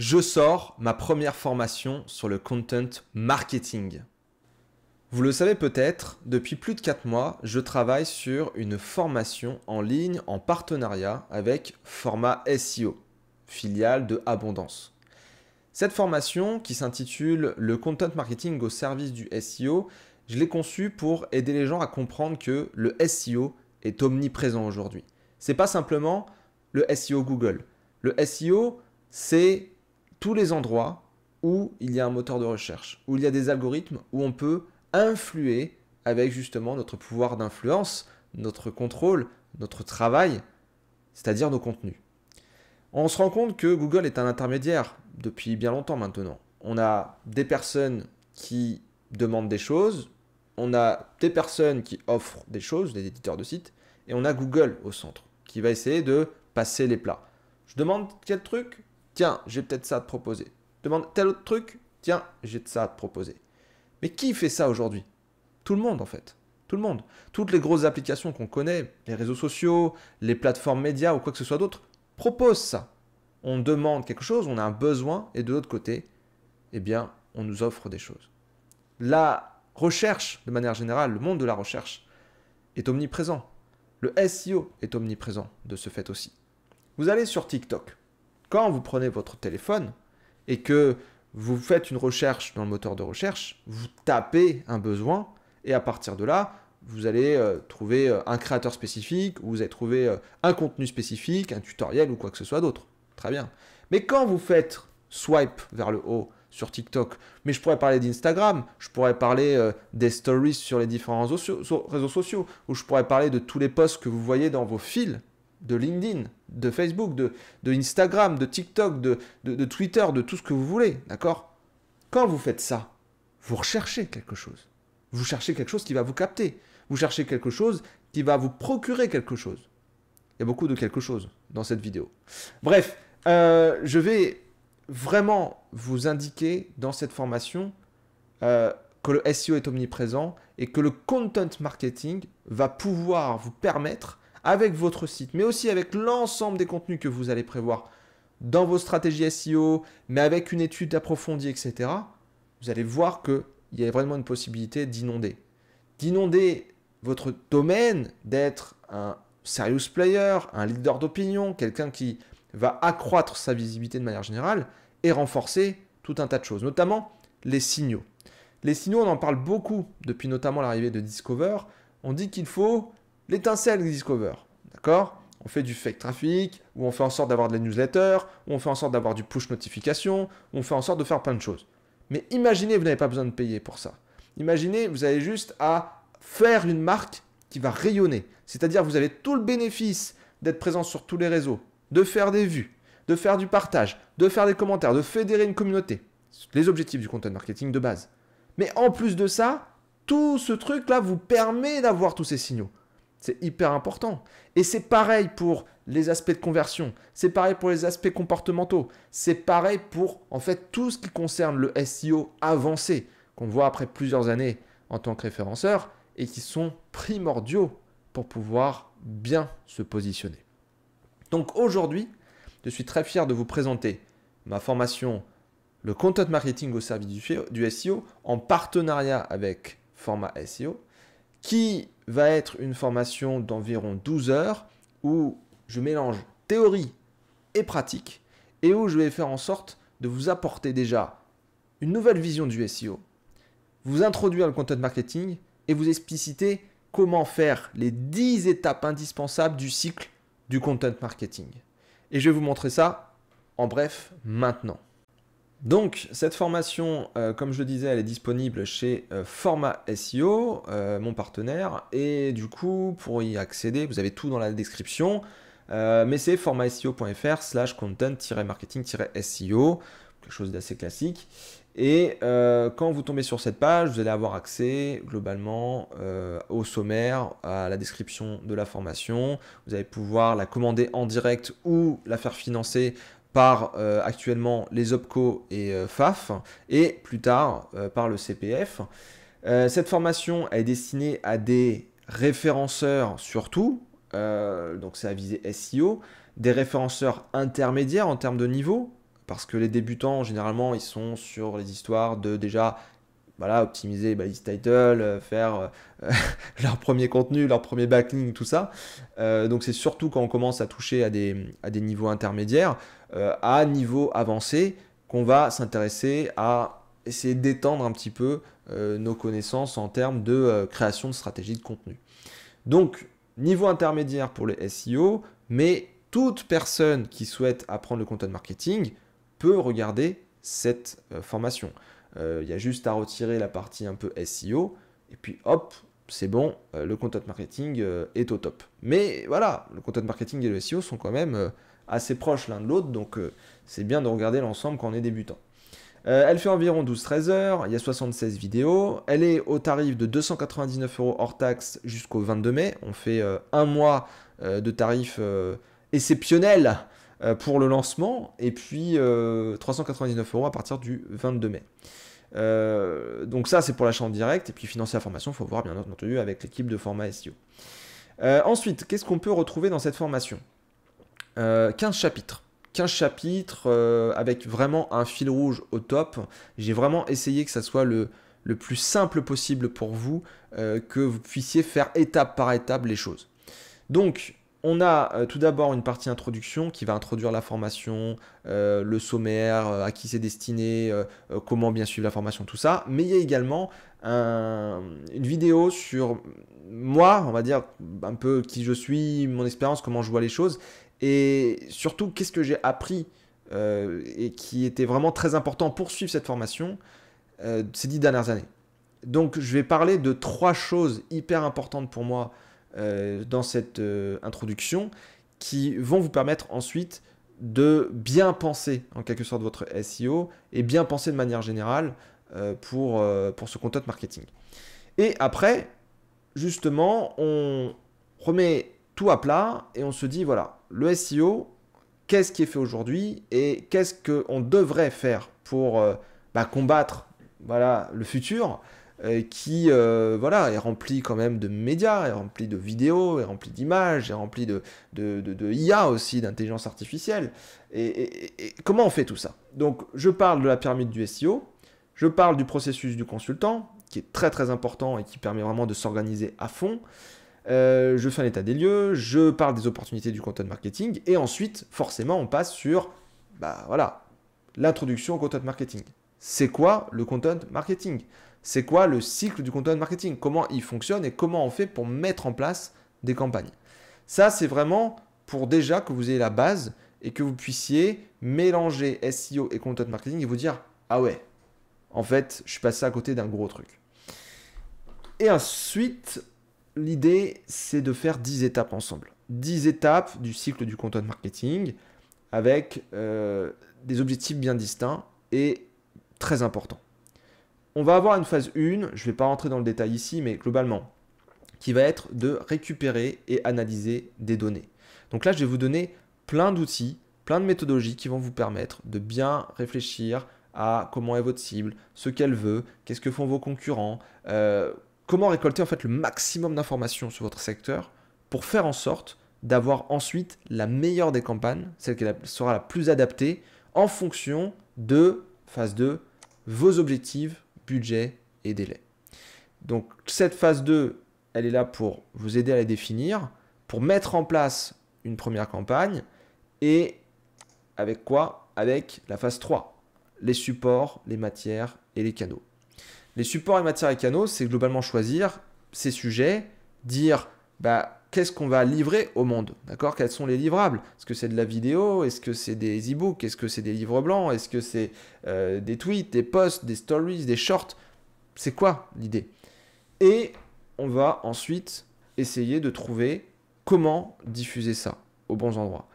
je sors ma première formation sur le content marketing. Vous le savez peut-être, depuis plus de 4 mois, je travaille sur une formation en ligne en partenariat avec Format SEO, filiale de Abondance. Cette formation, qui s'intitule « Le content marketing au service du SEO », je l'ai conçue pour aider les gens à comprendre que le SEO est omniprésent aujourd'hui. Ce n'est pas simplement le SEO Google. Le SEO, c'est tous les endroits où il y a un moteur de recherche, où il y a des algorithmes, où on peut influer avec justement notre pouvoir d'influence, notre contrôle, notre travail, c'est-à-dire nos contenus. On se rend compte que Google est un intermédiaire depuis bien longtemps maintenant. On a des personnes qui demandent des choses, on a des personnes qui offrent des choses, des éditeurs de sites, et on a Google au centre, qui va essayer de passer les plats. Je demande quel truc? Tiens, j'ai peut-être ça à te proposer. Je demande tel autre truc? Tiens, j'ai ça à te proposer. Mais qui fait ça aujourd'hui? Tout le monde en fait. Tout le monde. Toutes les grosses applications qu'on connaît, les réseaux sociaux, les plateformes médias ou quoi que ce soit d'autre, proposent ça. On demande quelque chose, on a un besoin, et de l'autre côté, eh bien, on nous offre des choses. La recherche, de manière générale, le monde de la recherche est omniprésent. Le SEO est omniprésent de ce fait aussi. Vous allez sur TikTok. Quand vous prenez votre téléphone et que vous faites une recherche dans le moteur de recherche, vous tapez un besoin et à partir de là, vous allez trouver un créateur spécifique, ou vous allez trouver un contenu spécifique, un tutoriel ou quoi que ce soit d'autre. Très bien. Mais quand vous faites swipe vers le haut sur TikTok, mais je pourrais parler d'Instagram, je pourrais parler des stories sur les différents réseaux sociaux, ou je pourrais parler de tous les posts que vous voyez dans vos fils, de LinkedIn, de Facebook, de Instagram, de TikTok, de Twitter, de tout ce que vous voulez, d'accord? Quand vous faites ça, vous recherchez quelque chose. Vous cherchez quelque chose qui va vous capter. Vous cherchez quelque chose qui va vous procurer quelque chose. Il y a beaucoup de quelque chose dans cette vidéo. Bref, je vais vraiment vous indiquer dans cette formation que le SEO est omniprésent et que le content marketing va pouvoir vous permettre, avec votre site, mais aussi avec l'ensemble des contenus que vous allez prévoir dans vos stratégies SEO, mais avec une étude approfondie, etc., vous allez voir qu'il y a vraiment une possibilité d'inonder. D'inonder votre domaine, d'être un serious player, un leader d'opinion, quelqu'un qui va accroître sa visibilité de manière générale et renforcer tout un tas de choses, notamment les signaux. Les signaux, on en parle beaucoup depuis notamment l'arrivée de Discover. On dit qu'il faut l'étincelle Discover, d'accord? On fait du fake traffic, ou on fait en sorte d'avoir de la newsletter, ou on fait en sorte d'avoir du push notification, ou on fait en sorte de faire plein de choses. Mais imaginez, vous n'avez pas besoin de payer pour ça. Imaginez, vous avez juste à faire une marque qui va rayonner. C'est-à-dire, vous avez tout le bénéfice d'être présent sur tous les réseaux, de faire des vues, de faire du partage, de faire des commentaires, de fédérer une communauté. Les objectifs du content marketing de base. Mais en plus de ça, tout ce truc-là vous permet d'avoir tous ces signaux. C'est hyper important. Et c'est pareil pour les aspects de conversion. C'est pareil pour les aspects comportementaux. C'est pareil pour, en fait, tout ce qui concerne le SEO avancé, qu'on voit après plusieurs années en tant que référenceur et qui sont primordiaux pour pouvoir bien se positionner. Donc aujourd'hui, je suis très fier de vous présenter ma formation « Le content marketing au service du SEO » en partenariat avec Format SEO, qui va être une formation d'environ 12 heures où je mélange théorie et pratique et où je vais faire en sorte de vous apporter déjà une nouvelle vision du SEO, vous introduire le content marketing et vous expliciter comment faire les 10 étapes indispensables du cycle du content marketing. Et je vais vous montrer ça en bref maintenant. Donc, cette formation, comme je le disais, elle est disponible chez Format SEO, mon partenaire. Et du coup, pour y accéder, vous avez tout dans la description. Mais c'est formatseo.fr/content-marketing-SEO, quelque chose d'assez classique. Et quand vous tombez sur cette page, vous allez avoir accès globalement au sommaire, à la description de la formation. Vous allez pouvoir la commander en direct ou la faire financer par actuellement les OPCO et FAF, et plus tard par le CPF. Cette formation est destinée à des référenceurs surtout, donc c'est à viser SEO, des référenceurs intermédiaires en termes de niveau, parce que les débutants, généralement, ils sont sur les histoires de déjà voilà, optimiser balise title, faire leur premier contenu, leur premier backlink, tout ça. Donc c'est surtout quand on commence à toucher à des niveaux intermédiaires, à niveau avancé, qu'on va s'intéresser à essayer d'étendre un petit peu nos connaissances en termes de création de stratégie de contenu. Donc, niveau intermédiaire pour le SEO, mais toute personne qui souhaite apprendre le content marketing peut regarder cette formation. Il y a juste à retirer la partie un peu SEO, et puis hop, c'est bon, le content marketing est au top. Mais voilà, le content marketing et le SEO sont quand même assez proches l'un de l'autre, donc c'est bien de regarder l'ensemble quand on est débutant. Elle fait environ 12-13 heures, il y a 76 vidéos, elle est au tarif de 299 € hors taxe jusqu'au 22 mai. On fait un mois de tarif exceptionnel pour le lancement, et puis 399 € à partir du 22 mai. Donc ça c'est pour l'achat en direct, et puis financer la formation, il faut voir bien entendu avec l'équipe de format SEO. Ensuite, qu'est-ce qu'on peut retrouver dans cette formation? 15 chapitres. 15 chapitres avec vraiment un fil rouge au top. J'ai vraiment essayé que ça soit le plus simple possible pour vous, que vous puissiez faire étape par étape les choses. Donc, on a tout d'abord une partie introduction qui va introduire la formation, le sommaire, à qui c'est destiné, comment bien suivre la formation, tout ça. Mais il y a également une vidéo sur moi, on va dire un peu qui je suis, mon expérience, comment je vois les choses. Et surtout, qu'est-ce que j'ai appris et qui était vraiment très important pour suivre cette formation ces 10 dernières années. Donc, je vais parler de 3 choses hyper importantes pour moi dans cette introduction qui vont vous permettre ensuite de bien penser en quelque sorte votre SEO et bien penser de manière générale pour ce content marketing. Et après, justement, on remet tout à plat et on se dit, voilà, le SEO, qu'est-ce qui est fait aujourd'hui et qu'est-ce qu'on devrait faire pour combattre voilà, le futur qui voilà, est rempli quand même de médias, est rempli de vidéos, est rempli d'images, est rempli de IA aussi, d'intelligence artificielle. Et comment on fait tout ça? Donc, je parle de la pyramide du SEO, je parle du processus du consultant, qui est très très important et qui permet vraiment de s'organiser à fond. Je fais un état des lieux, je parle des opportunités du content marketing, et ensuite, forcément, on passe sur voilà, l'introduction au content marketing. C'est quoi le content marketing? C'est quoi le cycle du content marketing? Comment il fonctionne et comment on fait pour mettre en place des campagnes? Ça, c'est vraiment pour déjà que vous ayez la base et que vous puissiez mélanger SEO et content marketing et vous dire « Ah ouais, en fait, je suis passé à côté d'un gros truc. » Et ensuite, l'idée, c'est de faire 10 étapes ensemble. 10 étapes du cycle du content marketing avec des objectifs bien distincts et très importants. On va avoir une phase 1, je ne vais pas rentrer dans le détail ici, mais globalement, qui va être de récupérer et analyser des données. Donc là, je vais vous donner plein d'outils, plein de méthodologies qui vont vous permettre de bien réfléchir à comment est votre cible, ce qu'elle veut, qu'est-ce que font vos concurrents, comment récolter en fait le maximum d'informations sur votre secteur pour faire en sorte d'avoir ensuite la meilleure des campagnes, celle qui sera la plus adaptée en fonction de phase 2, vos objectifs, budget et délai. Donc cette phase 2, elle est là pour vous aider à les définir, pour mettre en place une première campagne et avec quoi? Avec la phase 3, les supports, les matières et les canaux. Les supports, les matières et canaux, c'est globalement choisir ces sujets, dire qu'est-ce qu'on va livrer au monde, d'accord? Quels sont les livrables? Est-ce que c'est de la vidéo? Est-ce que c'est des e-books? Est-ce que c'est des livres blancs? Est-ce que c'est des tweets, des posts, des stories, des shorts? C'est quoi l'idée? Et on va ensuite essayer de trouver comment diffuser ça aux bons endroits.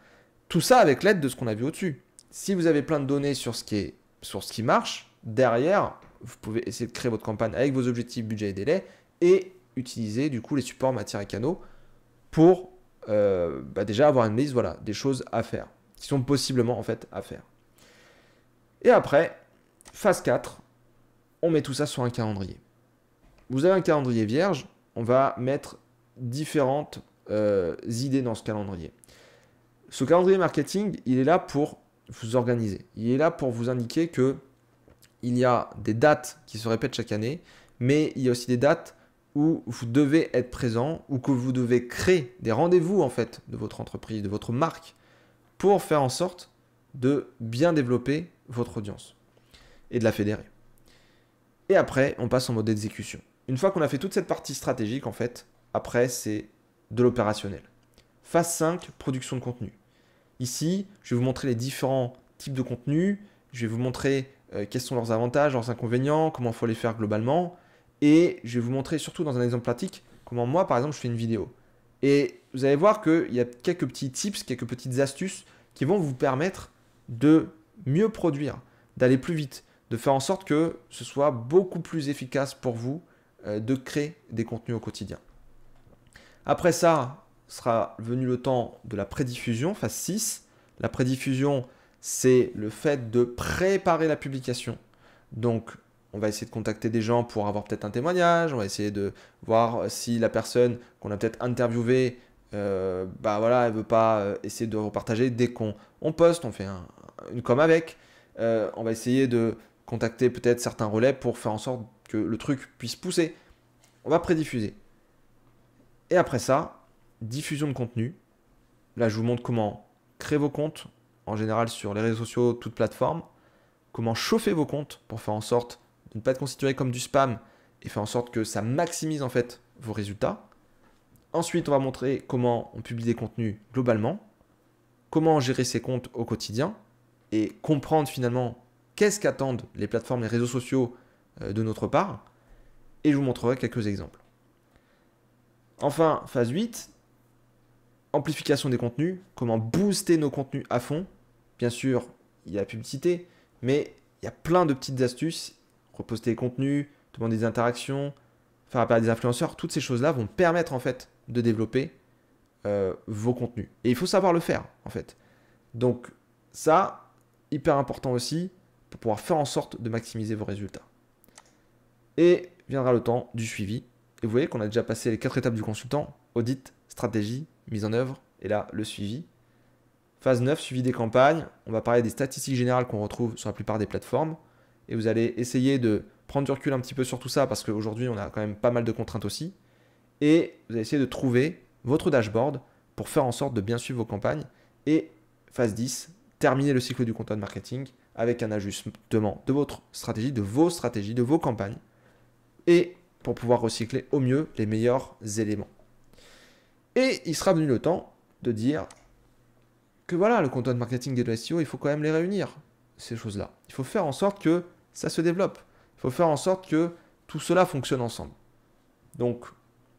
Tout ça avec l'aide de ce qu'on a vu au-dessus. Si vous avez plein de données sur ce qui marche, derrière, vous pouvez essayer de créer votre campagne avec vos objectifs, budget et délai et utiliser du coup les supports, matières et canaux pour déjà avoir une liste des choses à faire, qui sont possiblement en fait à faire. Et après, phase 4, on met tout ça sur un calendrier. Vous avez un calendrier vierge, on va mettre différentes idées dans ce calendrier. Ce calendrier marketing, il est là pour vous organiser. Il est là pour vous indiquer que il y a des dates qui se répètent chaque année, mais il y a aussi des dates où vous devez être présent ou que vous devez créer des rendez-vous en fait de votre entreprise, de votre marque pour faire en sorte de bien développer votre audience et de la fédérer. Et après, on passe en mode exécution. Une fois qu'on a fait toute cette partie stratégique, en fait, après, c'est de l'opérationnel. Phase 5, production de contenu. Ici, je vais vous montrer les différents types de contenus, je vais vous montrer quels sont leurs avantages, leurs inconvénients, comment il faut les faire globalement, et je vais vous montrer surtout dans un exemple pratique comment moi, par exemple, je fais une vidéo. Et vous allez voir qu'il y a quelques petits tips, quelques petites astuces qui vont vous permettre de mieux produire, d'aller plus vite, de faire en sorte que ce soit beaucoup plus efficace pour vous de créer des contenus au quotidien. Après ça, sera venu le temps de la prédiffusion, phase 6. La prédiffusion, c'est le fait de préparer la publication. Donc, on va essayer de contacter des gens pour avoir peut-être un témoignage, on va essayer de voir si la personne qu'on a peut-être interviewée, bah voilà, elle ne veut pas essayer de repartager dès qu'on poste, on fait une com avec. On va essayer de contacter peut-être certains relais pour faire en sorte que le truc puisse pousser. On va prédiffuser. Et après ça, diffusion de contenu. Là, je vous montre comment créer vos comptes, en général sur les réseaux sociaux, toutes plateformes. Comment chauffer vos comptes pour faire en sorte de ne pas être considéré comme du spam et faire en sorte que ça maximise en fait vos résultats. Ensuite, on va montrer comment on publie des contenus globalement, comment gérer ses comptes au quotidien et comprendre finalement qu'est-ce qu'attendent les plateformes, les réseaux sociaux de notre part. Et je vous montrerai quelques exemples. Enfin, phase 8, amplification des contenus, comment booster nos contenus à fond. Bien sûr, il y a la publicité, mais il y a plein de petites astuces. Reposter les contenus, demander des interactions, faire appel à des influenceurs, toutes ces choses-là vont permettre en fait de développer vos contenus. Et il faut savoir le faire en fait. Donc ça, hyper important aussi pour pouvoir faire en sorte de maximiser vos résultats. Et viendra le temps du suivi. Et vous voyez qu'on a déjà passé les 4 étapes du consultant, audit, stratégie, mise en œuvre, et là, le suivi. Phase 9, suivi des campagnes. On va parler des statistiques générales qu'on retrouve sur la plupart des plateformes. Et vous allez essayer de prendre du recul un petit peu sur tout ça, parce qu'aujourd'hui, on a quand même pas mal de contraintes aussi. Et vous allez essayer de trouver votre dashboard pour faire en sorte de bien suivre vos campagnes. Et phase 10, terminer le cycle du content marketing avec un ajustement de votre stratégie, de vos stratégies, de vos campagnes. Et pour pouvoir recycler au mieux les meilleurs éléments. Et il sera venu le temps de dire que voilà, le content marketing et le SEO, il faut quand même les réunir, ces choses-là. Il faut faire en sorte que ça se développe. Il faut faire en sorte que tout cela fonctionne ensemble. Donc,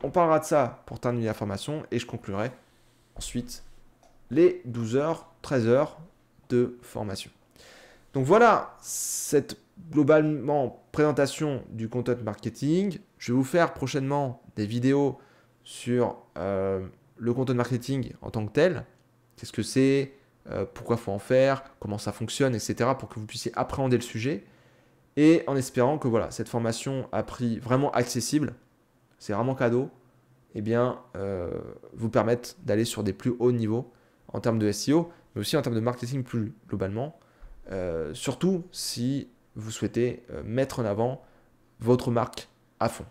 on parlera de ça pour terminer la formation et je conclurai ensuite les 12 heures, 13 heures de formation. Donc voilà, cette globalement présentation du content marketing. Je vais vous faire prochainement des vidéos sur le content marketing en tant que tel. Qu'est-ce que c'est, pourquoi il faut en faire, comment ça fonctionne, etc. pour que vous puissiez appréhender le sujet. Et en espérant que voilà, cette formation à prix vraiment accessible, c'est vraiment cadeau, eh bien, vous permettre d'aller sur des plus hauts niveaux en termes de SEO, mais aussi en termes de marketing plus globalement. Surtout si vous souhaitez mettre en avant votre marque à fond.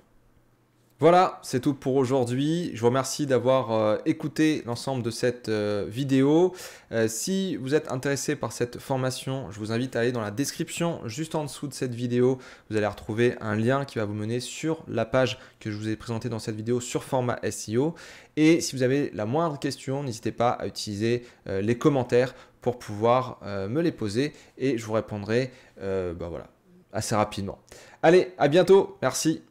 Voilà, c'est tout pour aujourd'hui. Je vous remercie d'avoir écouté l'ensemble de cette vidéo. Si vous êtes intéressé par cette formation, je vous invite à aller dans la description juste en dessous de cette vidéo. Vous allez retrouver un lien qui va vous mener sur la page que je vous ai présentée dans cette vidéo sur format SEO. Et si vous avez la moindre question, n'hésitez pas à utiliser les commentaires pour pouvoir me les poser et je vous répondrai voilà, assez rapidement. Allez, à bientôt. Merci.